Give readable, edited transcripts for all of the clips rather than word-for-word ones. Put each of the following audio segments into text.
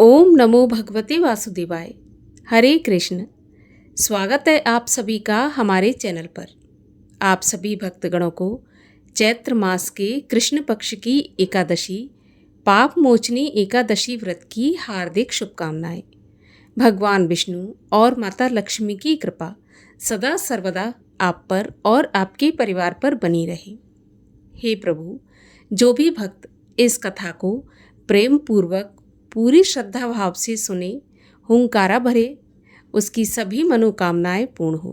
ओम नमो भगवते वासुदेवाय। हरे कृष्ण। स्वागत है आप सभी का हमारे चैनल पर। आप सभी भक्तगणों को चैत्र मास के कृष्ण पक्ष की एकादशी पाप मोचनी एकादशी व्रत की हार्दिक शुभकामनाएं। भगवान विष्णु और माता लक्ष्मी की कृपा सदा सर्वदा आप पर और आपके परिवार पर बनी रहे। हे प्रभु, जो भी भक्त इस कथा को प्रेम पूर्वक पूरी श्रद्धा भाव से सुने, हुंकारा भरे, उसकी सभी मनोकामनाएं पूर्ण हो।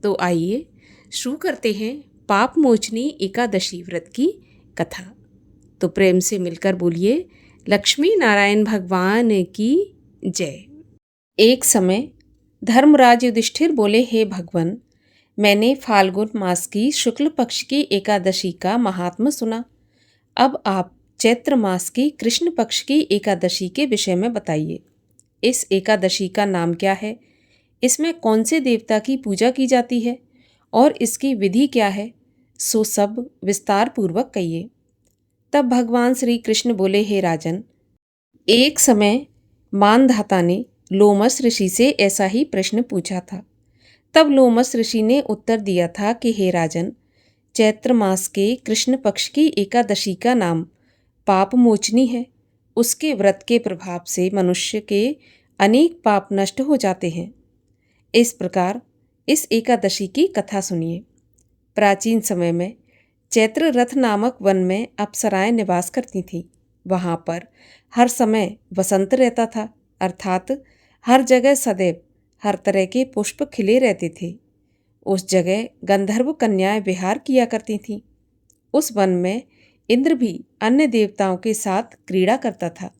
तो आइए शुरू करते हैं पाप मोचनी एकादशी व्रत की कथा। तो प्रेम से मिलकर बोलिए, लक्ष्मी नारायण भगवान की जय। एक समय धर्मराज युधिष्ठिर बोले, हे भगवान, मैंने फाल्गुन मास की शुक्ल पक्ष की एकादशी का महात्म्य सुना। अब आप चैत्र मास की कृष्ण पक्ष की एकादशी के विषय में बताइए। इस एकादशी का नाम क्या है? इसमें कौन से देवता की पूजा की जाती है और इसकी विधि क्या है? सो सब विस्तार पूर्वक कहिए। तब भगवान श्री कृष्ण बोले, हे राजन, एक समय मानधाता ने लोमस ऋषि से ऐसा ही प्रश्न पूछा था। तब लोमस ऋषि ने उत्तर दिया था कि हे राजन, चैत्र मास के कृष्ण पक्ष की एकादशी का नाम पाप मोचनी है। उसके व्रत के प्रभाव से मनुष्य के अनेक पाप नष्ट हो जाते हैं। इस प्रकार इस एकादशी की कथा सुनिए। प्राचीन समय में चैत्र रथ नामक वन में अप्सराएं निवास करती थीं। वहाँ पर हर समय वसंत रहता था, अर्थात हर जगह सदैव हर तरह के पुष्प खिले रहते थे। उस जगह गंधर्व कन्याएं विहार किया करती थीं। उस वन में इंद्र भी अन्य देवताओं के साथ क्रीड़ा करता था।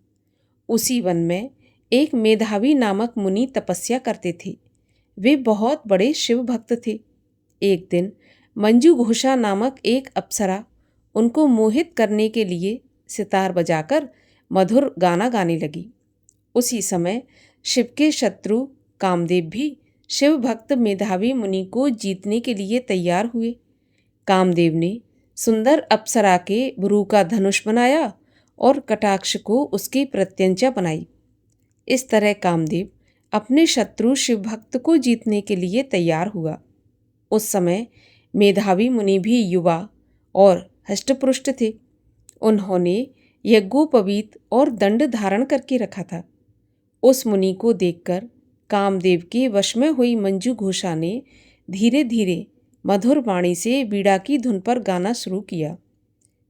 उसी वन में एक मेधावी नामक मुनि तपस्या करते थे। वे बहुत बड़े शिव भक्त थे। एक दिन मंजू घोषा नामक एक अप्सरा उनको मोहित करने के लिए सितार बजाकर मधुर गाना गाने लगी। उसी समय शिव के शत्रु कामदेव भी शिव भक्त मेधावी मुनि को जीतने के लिए तैयार हुए। कामदेव ने सुंदर अप्सरा के भ्रू का धनुष बनाया और कटाक्ष को उसकी प्रत्यंचा बनाई। इस तरह कामदेव अपने शत्रु शिव भक्त को जीतने के लिए तैयार हुआ। उस समय मेधावी मुनि भी युवा और हष्टपुष्ट थे। उन्होंने यज्ञोपवीत और दंड धारण करके रखा था। उस मुनि को देखकर कामदेव के वश में हुई मंजू घोषा ने धीरे धीरे मधुर वाणी से वीणा की धुन पर गाना शुरू किया।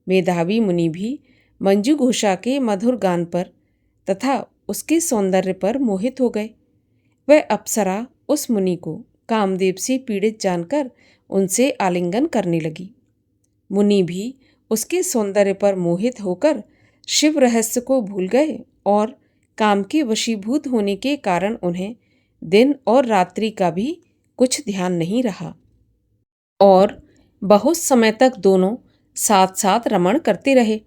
मेधावी मुनि भी मंजू घोषा के मधुर गान पर तथा उसके सौंदर्य पर मोहित हो गए। वह अप्सरा उस मुनि को कामदेव से पीड़ित जानकर उनसे आलिंगन करने लगी। मुनि भी उसके सौंदर्य पर मोहित होकर शिव रहस्य को भूल गए और काम के वशीभूत होने के कारण उन्हें दिन और रात्रि का भी कुछ ध्यान नहीं रहा और बहुत समय तक दोनों साथ साथ रमण करते रहे।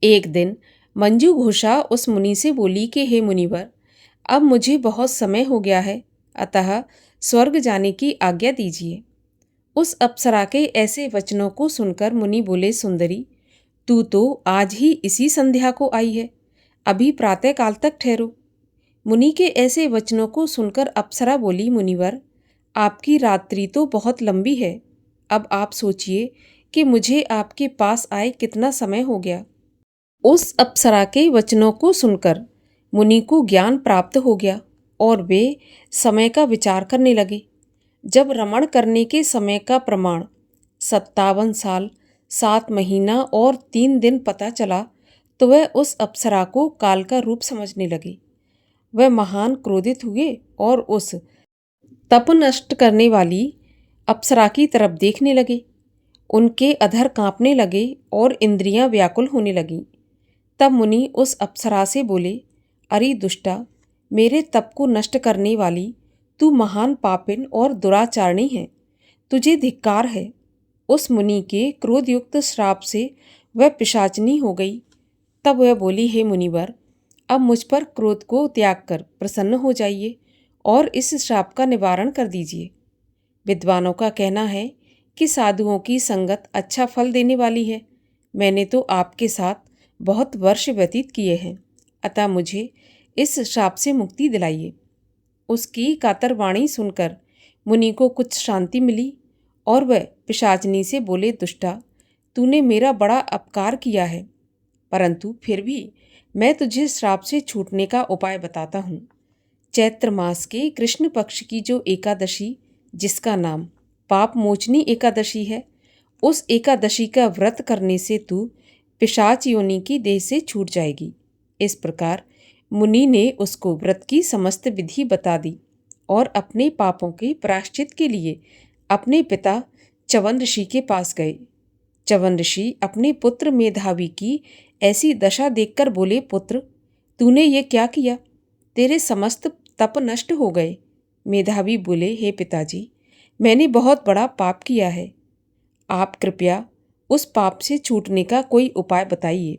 एक दिन मंजू घोषा उस मुनि से बोली कि हे मुनिवर, अब मुझे बहुत समय हो गया है, अतः स्वर्ग जाने की आज्ञा दीजिए। उस अप्सरा के ऐसे वचनों को सुनकर मुनि बोले, सुंदरी, तू तो आज ही इसी संध्या को आई है, अभी प्रातःकाल तक ठहरो। मुनि के ऐसे वचनों को सुनकर अप्सरा बोली, मुनिवर, आपकी रात्रि तो बहुत लंबी है। अब आप सोचिए कि मुझे आपके पास आए कितना समय हो गया। उस अप्सरा के वचनों को सुनकर मुनि को ज्ञान प्राप्त हो गया और वे समय का विचार करने लगे। जब रमण करने के समय का प्रमाण 57 साल 7 महीना और 3 दिन पता चला तो वह उस अप्सरा को काल का रूप समझने लगे। वह महान क्रोधित हुए और उस तप नष्ट करने वाली अप्सरा की तरफ देखने लगे। उनके अधर कांपने लगे और इंद्रियां व्याकुल होने लगीं। तब मुनि उस अप्सरा से बोले, अरे दुष्टा, मेरे तप को नष्ट करने वाली, तू महान पापिन और दुराचारणी है, तुझे धिक्कार है। उस मुनि के क्रोधयुक्त श्राप से वह पिशाचनी हो गई। तब वह बोली, हे मुनिवर, अब मुझ पर क्रोध को त्याग कर प्रसन्न हो जाइए और इस श्राप का निवारण कर दीजिए। विद्वानों का कहना है कि साधुओं की संगत अच्छा फल देने वाली है। मैंने तो आपके साथ बहुत वर्ष व्यतीत किए हैं, अतः मुझे इस शाप से मुक्ति दिलाइए। उसकी कातर वाणी सुनकर मुनि को कुछ शांति मिली और वह पिशाचनी से बोले, दुष्टा, तूने मेरा बड़ा अपकार किया है, परंतु फिर भी मैं तुझे श्राप से छूटने का उपाय बताता हूँ। चैत्र मास के कृष्ण पक्ष की जो एकादशी, जिसका नाम पाप मोचनी एकादशी है, उस एकादशी का व्रत करने से तू पिशाच योनि की देह से छूट जाएगी। इस प्रकार मुनि ने उसको व्रत की समस्त विधि बता दी और अपने पापों के प्रायश्चित के लिए अपने पिता च्यवन ऋषि के पास गए। च्यवन ऋषि अपने पुत्र मेधावी की ऐसी दशा देखकर बोले, पुत्र, तूने ये क्या किया? तेरे समस्त तप नष्ट हो गए। मेधावी बोले, हे पिताजी, मैंने बहुत बड़ा पाप किया है। आप कृपया उस पाप से छूटने का कोई उपाय बताइए।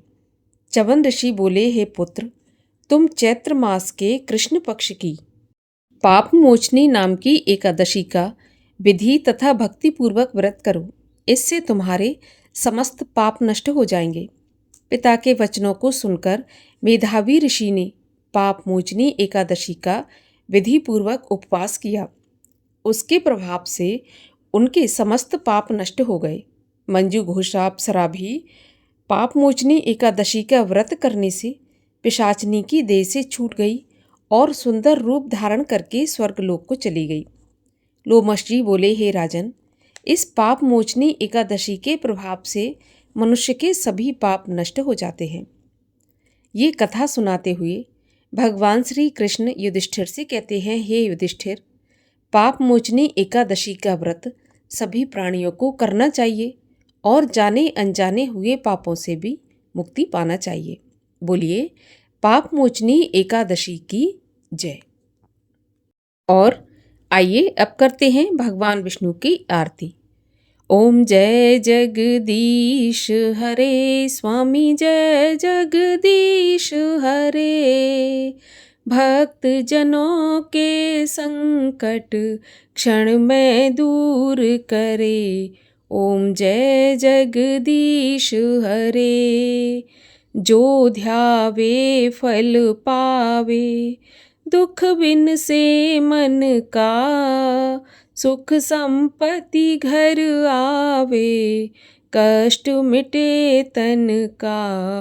च्यवन ऋषि बोले, हे पुत्र, तुम चैत्र मास के कृष्ण पक्ष की पाप मोचनी नाम की एकादशी का विधि तथा भक्तिपूर्वक व्रत करो। इससे तुम्हारे समस्त पाप नष्ट हो जाएंगे। पिता के वचनों को सुनकर मेधावी ऋषि ने पाप मोचनी एकादशी का विधिपूर्वक उपवास किया। उसके प्रभाव से उनके समस्त पाप नष्ट हो गए। मंजू घोषा अप्सरा भी पाप मोचनी एकादशी का व्रत करने से पिशाचनी की देह से छूट गई और सुंदर रूप धारण करके स्वर्गलोक को चली गई। लोमश जी बोले, हे राजन, इस पाप मोचनी एकादशी के प्रभाव से मनुष्य के सभी पाप नष्ट हो जाते हैं। ये कथा सुनाते हुए भगवान श्री कृष्ण युधिष्ठिर से कहते हैं, हे युधिष्ठिर, पाप मोचनी एकादशी का व्रत सभी प्राणियों को करना चाहिए और जाने अनजाने हुए पापों से भी मुक्ति पाना चाहिए। बोलिए पाप मोचनी एकादशी की जय। और आइए अब करते हैं भगवान विष्णु की आरती। ओम जय जगदीश हरे, स्वामी जय जगदीश हरे। भक्त जनों के संकट क्षण में दूर करे। ओम जय जगदीश हरे। जो ध्यावे फल पावे, दुख बिन से मन का। सुख संपत्ति घर आवे, कष्ट मिटे तन का।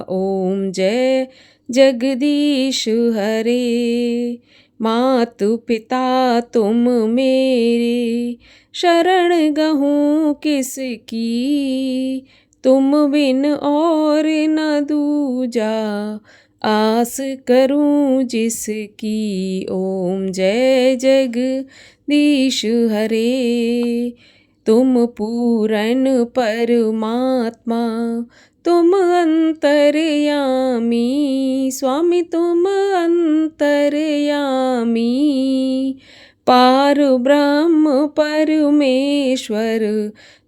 ओम जय जगदीश हरे। मातु पिता तुम मेरे, शरण गहूँ किसकी। तुम बिन और न दूजा, आस करूं जिसकी। ओम जय जगदीश हरे। तुम पूरन परमात्मा, तुम अंतर्यामी। स्वामी तुम अंतर्यामी। पार ब्रह्म परमेश्वर,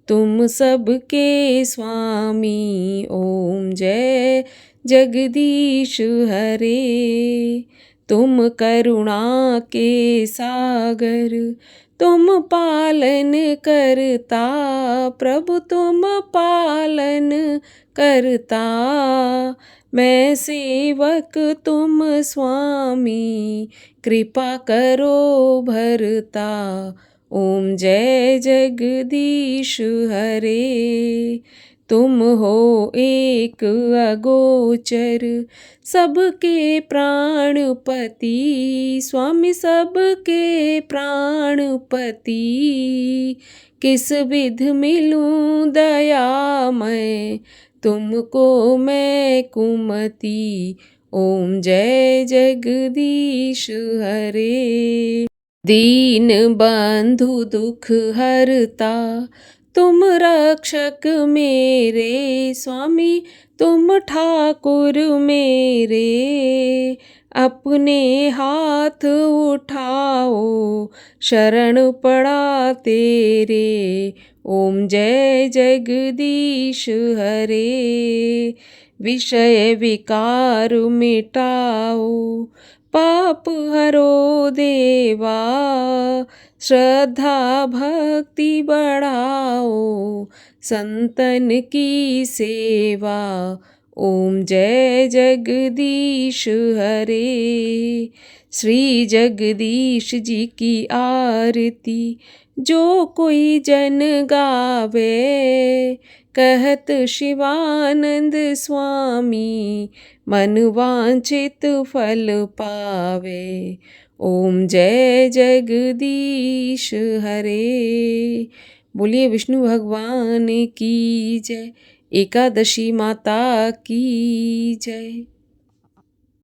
तुम सबके स्वामी। ओम जय जगदीश हरे। तुम करुणा के सागर, तुम पालन करता। प्रभु तुम पालन करता। मैं सेवक तुम स्वामी, कृपा करो भरता। ओम जय जगदीश हरे। तुम हो एक अगोचर, सबके प्राणपति। स्वामी सबके प्राणपति। किस विध मिलूं दयामय, तुमको मैं कुमति। ओम जय जगदीश हरे। दीन बंधु दुख हरता, तुम रक्षक मेरे। स्वामी तुम ठाकुर मेरे। अपने हाथ उठाओ, शरण पड़ा तेरे। ओम जय जगदीश हरे। विषय विकार मिटाओ, पाप हरो देवा। श्रद्धा भक्ति बढ़ाओ, संतन की सेवा। ओम जय जगदीश हरे। श्री जगदीश जी की आरती जो कोई जन गावे, कहत शिवानंद स्वामी मन वांछित फल पावे। ओम जय जगदीश हरे। बोलिए विष्णु भगवान की जय। एकादशी माता की जय।